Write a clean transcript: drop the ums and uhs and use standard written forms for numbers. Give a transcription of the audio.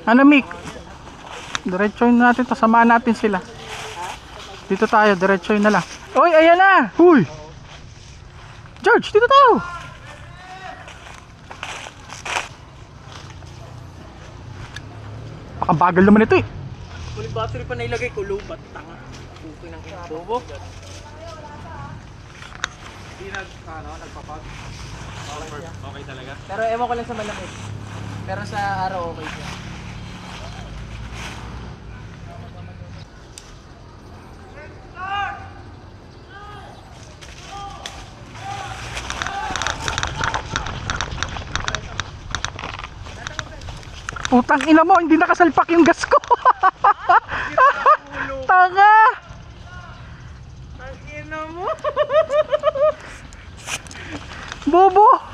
Ano, Mick? Diretsoin natin to, samahan natin sila. Dito tayo, diretsoin na lang. Uy, ayan na! Uy! George, dito tayo! Makabagal naman ito eh. Ulit battery pa nailagay ko, low bat, tanga. Okay ng bobo. Hindi nagpapag. Okay talaga. Pero ewan ko lang sa malamig. Pero sa araw okay siya. Putang ina mo, hindi nakasalpak yung gas ko. Tanga! Ang ina mo! Bobo!